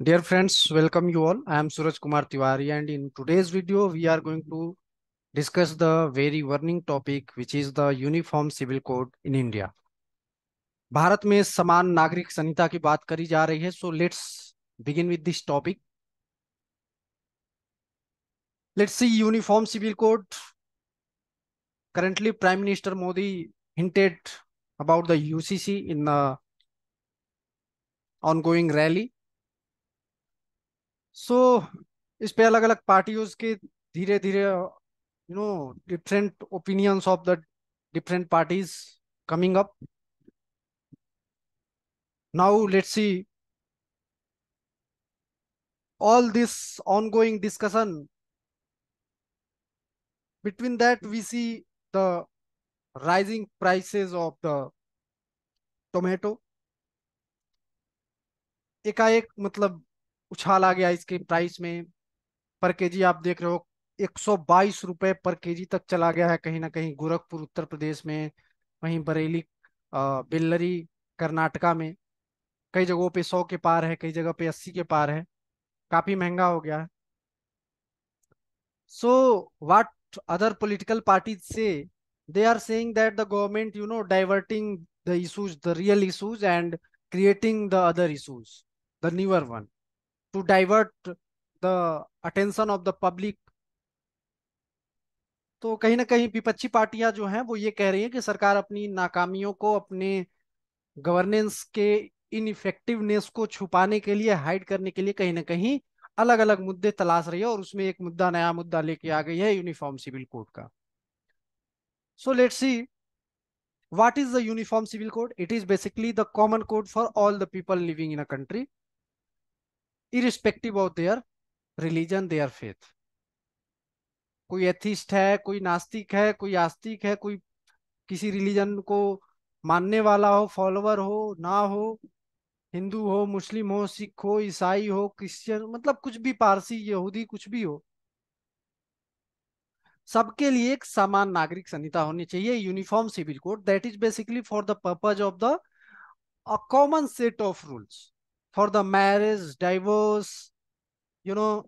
Dear friends, welcome you all. I am Suraj Kumar Tiwari, and in today's video, we are going to discuss the very burning topic, which is the Uniform Civil Code in India. Bharat में समान नागरिक संहिता की बात करी जा रही है. So let's begin with this topic. Let's see Uniform Civil Code. Currently, Prime Minister Modi hinted about the UCC in the ongoing rally. So इस पे अलग अलग पार्टियों के धीरे धीरे different opinions of the different parties coming up. Now let's see all this ongoing discussion. Between that, we see the rising prices of the tomato. एकाएक मतलब उछाल आ गया इसके प्राइस में. पर केजी आप देख रहे हो 122 रुपए पर केजी तक चला गया है. कहीं ना कहीं गोरखपुर उत्तर प्रदेश में, वहीं बरेली बेल्लरी कर्नाटका में कई जगहों पे 100 के पार है, कई जगह पे 80 के पार है. काफी महंगा हो गया है. So what other political parties say, they are saying that the government, diverting the issues, the real issues, and creating the other issues, the newer one, to divert the attention of the public. तो कहीं ना कहीं विपक्षी पार्टियां जो हैं वो ये कह रही हैं कि सरकार अपनी नाकामियों को, अपने गवर्नेंस के इनइफेक्टिवनेस को छुपाने के लिए, हाइड करने के लिए कहीं ना कहीं अलग अलग मुद्दे तलाश रही है. और उसमें एक मुद्दा, नया मुद्दा लेके आ गई है यूनिफॉर्म सिविल कोड का. So let's see what is the uniform civil code. It is basically the common code for all the people living in a country, irrespective of their religion, their faith. कोई atheist है, कोई नास्तिक है, कोई आस्तिक है, कोई किसी रिलीजन को मानने वाला हो, फॉलोवर हो ना हो, हिंदू हो, मुस्लिम हो, सिख हो, ईसाई हो, क्रिश्चियन, मतलब कुछ भी, पारसी, यहूदी, कुछ भी हो, सबके लिए एक समान नागरिक संहिता होनी चाहिए. Uniform civil code that is basically for the purpose of the a common set of rules for the marriage, divorce, you know,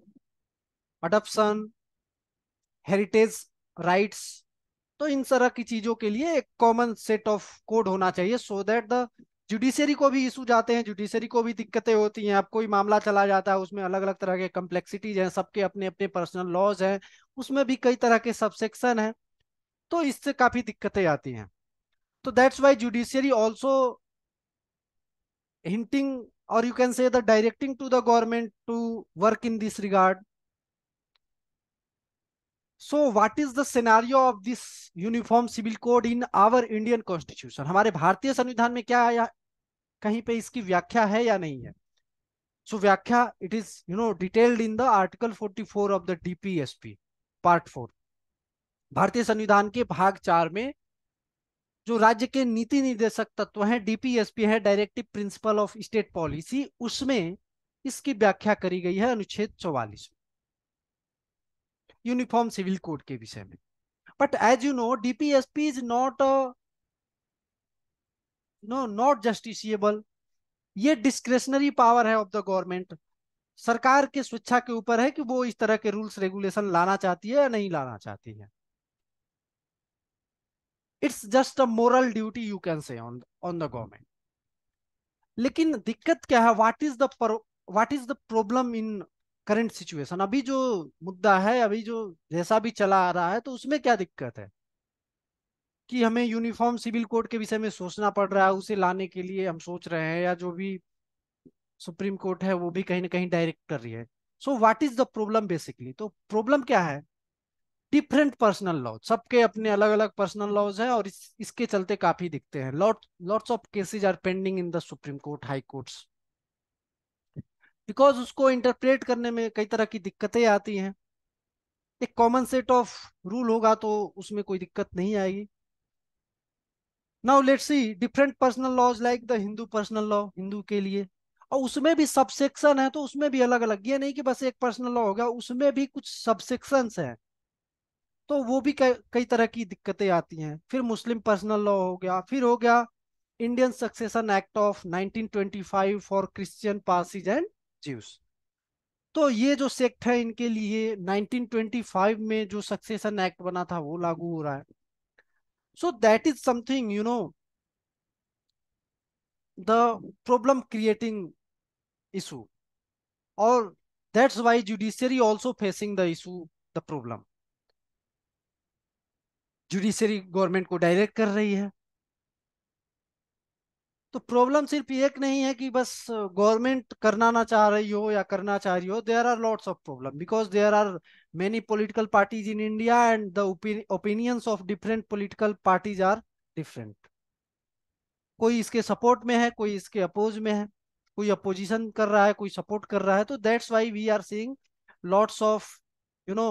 adoption, heritage rights. तो इन तरह की चीजों के लिए एक कॉमन सेट ऑफ कोड होना चाहिए, सो दैट द जुडिशरी को भी इशू जाते हैं, जुडिशरी को भी दिक्कतें होती हैं. अब कोई मामला चला जाता है, उसमें अलग अलग तरह के कम्प्लेक्सिटीज हैं, सबके अपने अपने पर्सनल लॉज हैं, उसमें भी कई तरह के सबसेक्शन हैं. तो इससे काफी दिक्कतें आती हैं. तो that's why judiciary also hinting, or you can say the directing to the government to work in this regard. So what is the scenario of this uniform civil code in our Indian constitution? हमारे भारतीय संविधान में क्या है, या कहीं पे इसकी व्याख्या है या नहीं है? So व्याख्या, it is detailed in the article 44 of the DPSP part 4. भारतीय संविधान के भाग 4 में जो राज्य के नीति निर्देशक तत्व हैं, डीपीएसपी है, directive principle of state policy, उसमें इसकी व्याख्या करी गई है अनुच्छेद 44 में, यूनिफॉर्म सिविल कोड के विषय में. But as you know, DPSP is not not justiciable. ये डिस्क्रेशनरी पावर है ऑफ द गवर्नमेंट. सरकार के स्वेच्छा के ऊपर है कि वो इस तरह के रूल्स रेगुलेशन लाना चाहती है या नहीं लाना चाहती है. It's just a moral duty, you can say, on the government. लेकिन दिक्कत क्या है, what is the problem in current situation? अभी जो मुद्दा है, अभी जो जैसा भी चला आ रहा है, तो उसमें क्या दिक्कत है कि हमें यूनिफॉर्म सिविल कोड के विषय में सोचना पड़ रहा है? उसे लाने के लिए हम सोच रहे हैं, या जो भी सुप्रीम कोर्ट है वो भी कहीं ना कहीं डायरेक्ट कर रही है. So what is the problem basically? तो प्रॉब्लम क्या है? डिफरेंट पर्सनल लॉज, सबके अपने अलग अलग पर्सनल लॉज हैं, और इसके चलते काफी दिखते हैं. Lots of cases are pending in the supreme court, high courts, because उसको इंटरप्रेट करने में कई तरह की दिक्कतें आती हैं. एक कॉमन सेट ऑफ रूल होगा तो उसमें कोई दिक्कत नहीं आएगी. Now let's see different personal laws like the Hindu personal law, Hindu के लिए, और उसमें भी सबसेक्शन है, तो उसमें भी अलग अलग, ये नहीं कि बस एक पर्सनल लॉ हो गया, उसमें भी कुछ सबसेक्शंस हैं, तो वो भी कई तरह की दिक्कतें आती हैं. फिर मुस्लिम पर्सनल लॉ हो गया, फिर हो गया Indian succession act of 1925 for Christian passes and juice. तो ये जो सेक्ट है इनके लिए 1925 में जो सक्सेशन एक्ट बना था वो लागू हो रहा है। So that is something the problem creating issue, और that's why judiciary also facing the issue, the problem. Judiciary government को डायरेक्ट कर रही है। तो प्रॉब्लम सिर्फ एक नहीं है कि बस गवर्नमेंट करना ना चाह रही हो या करना चाह रही हो। There are lots of problem because there are many political parties in India and the opinions of different political parties are different. कोई इसके सपोर्ट में है, कोई इसके अपोज में है, कोई अपोजिशन कर रहा है, कोई सपोर्ट कर रहा है। तो that's why we are seeing lots of you know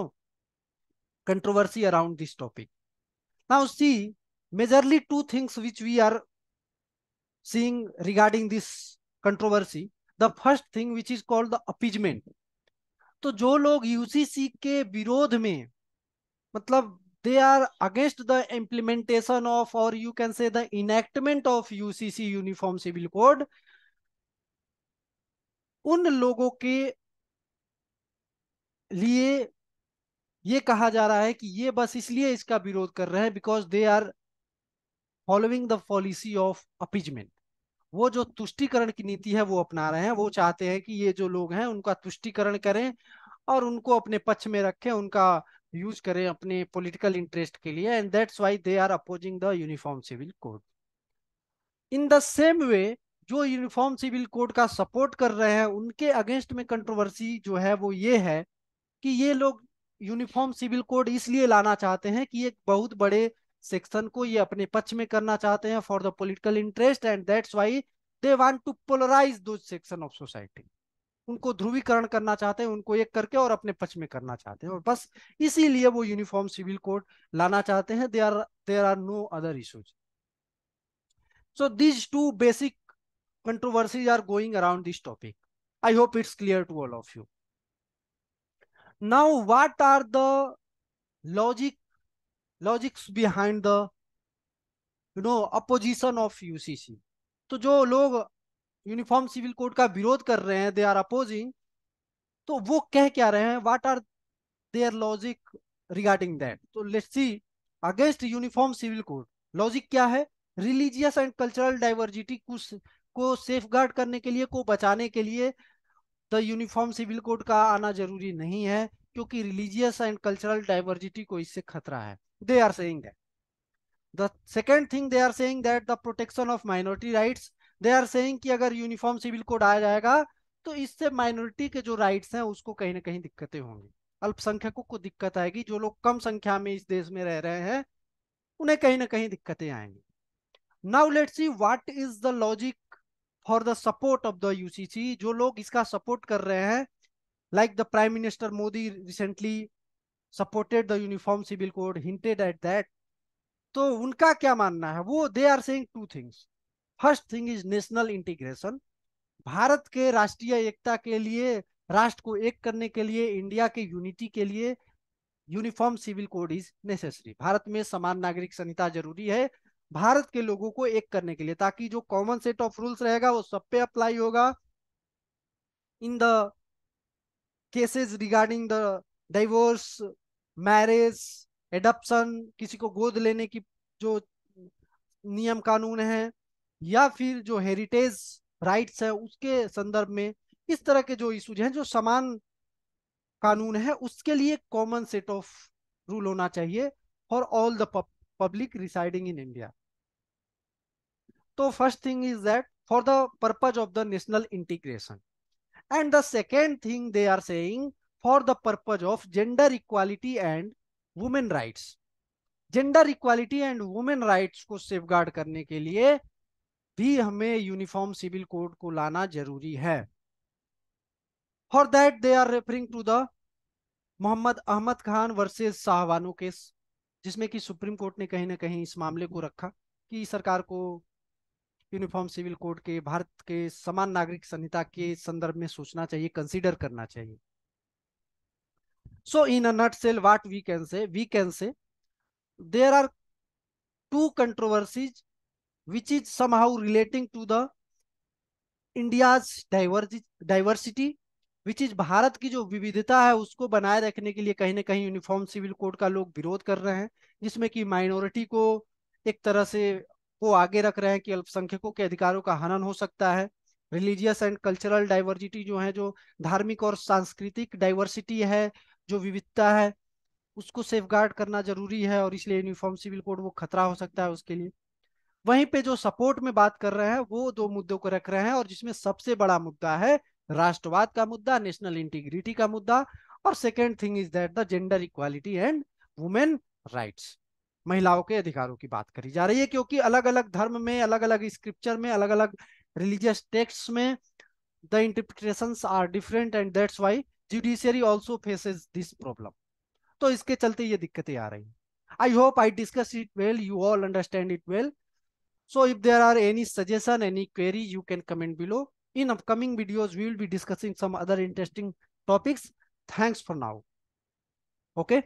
controversy around this topic. Now see, majorly two things which we are seeing regarding this controversy. The first thing which is called the appeasement. तो जो लोग UCC के विरोध में, मतलब they are against the implementation of, or you can say the enactment of UCC uniform civil code, उन लोगों के लिए ये कहा जा रहा है कि ये बस इसलिए इसका विरोध कर रहे हैं because they are following the policy of appeasement. वो जो तुष्टीकरण की नीति है वो अपना रहे हैं। वो चाहते हैं कि ये जो लोग हैं उनका तुष्टीकरण करें और उनको अपने पक्ष में रखें, उनका यूज करें अपने पॉलिटिकल इंटरेस्ट के लिए, and that's why they are opposing the uniform civil code. In the same way, जो यूनिफॉर्म सिविल कोड का सपोर्ट कर रहे हैं उनके अगेंस्ट में कंट्रोवर्सी जो है वो ये है कि ये लोग यूनिफॉर्म सिविल कोड इसलिए लाना चाहते हैं कि एक बहुत बड़े सेक्शन को ये अपने पक्ष में करना चाहते हैं for the political interest, and that's why they want to polarise दो सेक्शन ऑफ सोसाइटी। उनको ध्रुवीकरण करना चाहते हैं, उनको एक करके और अपने पक्ष में करना चाहते हैं, और बस इसीलिए वो यूनिफॉर्म सिविल कोड लाना चाहते हैं। There are no other issues. So these two basic controversies are going around this topic. I hope it's clear to all of you. Now, what are the logic logics behind the opposition of UCC? तो जो लोग uniform civil code का विरोध कर रहे हैं, दे are opposing, तो वो कह क्या रहे हैं? What are their logic regarding that? तो let's see. Against uniform civil code, logic क्या है? रिलीजियस एंड कल्चरल डाइवर्सिटी को सेफगार्ड करने के लिए, को बचाने के लिए द यूनिफॉर्म सिविल कोड का आना जरूरी नहीं है, क्योंकि रिलीजियस एंड कल्चरल डाइवर्सिटी को इससे खतरा है। They are saying that. The second thing they are saying that the protection of minority rights. They are saying कि अगर यूनिफॉर्म सिविल कोड आया जाएगा तो इससे माइनॉरिटी के जो राइट्स हैं उसको कहीं ना कहीं दिक्कतें होंगी, अल्पसंख्यकों को दिक्कत आएगी। जो लोग कम संख्या में इस देश में रह रहे हैं उन्हें कहीं ना कहीं दिक्कतें आएंगी। Now let's see what is the logic for the support of the UCC. जो लोग इसका सपोर्ट कर रहे हैं, like the Prime Minister Modi recently supported the uniform civil code, hinted at that। तो उनका क्या मानना है? वो they are saying two things. First thing is national integration. Bharat के राष्ट्रीय एकता के लिए, राष्ट्र को एक करने के लिए, इंडिया के यूनिटी के लिए uniform civil code is necessary. Bharat में समान नागरिक संहिता जरूरी है भारत के लोगों को एक करने के लिए, ताकि जो कॉमन सेट ऑफ रूल्स रहेगा वो सब पे अप्लाई होगा। In the cases regarding the divorce, marriage, adoption, किसी को गोद लेने की जो नियम कानून है, या फिर जो हेरिटेज राइट्स है उसके संदर्भ में, इस तरह के जो इशूज हैं, जो समान कानून है, उसके लिए कॉमन सेट ऑफ रूल होना चाहिए for all the public residing in India. तो first thing is that for the purpose of the national integration. And the second thing they are saying, for the purpose of gender equality and women rights। Gender equality and women rights को safeguard करने के लिए भी हमें uniform civil code को लाना जरूरी है। For that they are referring to the Mohammed Ahmed Khan versus Shah Bano case, जिसमें कि सुप्रीम कोर्ट ने कहीं ना कहीं इस मामले को रखा कि सरकार को यूनिफॉर्म सिविल कोड के, भारत के समान नागरिक संहिता के संदर्भ में सोचना चाहिए, कंसीडर करना चाहिए। So in a nutshell, what we can say there are two controversies which is somehow relating to the India's diversity which is Bharat की जो विविधता है उसको बनाए रखने के लिए कहीं ना कहीं यूनिफॉर्म सिविल कोड का लोग विरोध कर रहे हैं, जिसमें कि माइनॉरिटी को एक तरह से वो आगे रख रहे हैं कि अल्पसंख्यकों के अधिकारों का हनन हो सकता है। रिलीजियस एंड कल्चरल डाइवर्सिटी जो है, जो धार्मिक और सांस्कृतिक डाइवर्सिटी है, जो विविधता है, उसको सेफगार्ड करना जरूरी है, और इसलिए यूनिफॉर्म सिविल कोड वो खतरा हो सकता है उसके लिए। वहीं पे जो सपोर्ट में बात कर रहे हैं वो दो मुद्दों को रख रहे हैं, और जिसमें सबसे बड़ा मुद्दा है राष्ट्रवाद का मुद्दा, नेशनल इंटीग्रिटी का मुद्दा, और second thing is that the gender equality and women rights, महिलाओं के अधिकारों की बात करी जा रही है, क्योंकि अलग अलग धर्म में, अलग अलग स्क्रिप्चर में, अलग अलग रिलीजियस टेक्स्ट में the interpretations are different, and that's why judiciary also faces this problem. तो इसके चलते ये दिक्कतें आ रही हैं। I hope I discuss it well, you all understand it well. So if there are any suggestion, any query, you can comment below. In upcoming videos, we will be discussing some other interesting topics. Thanks for now. Okay.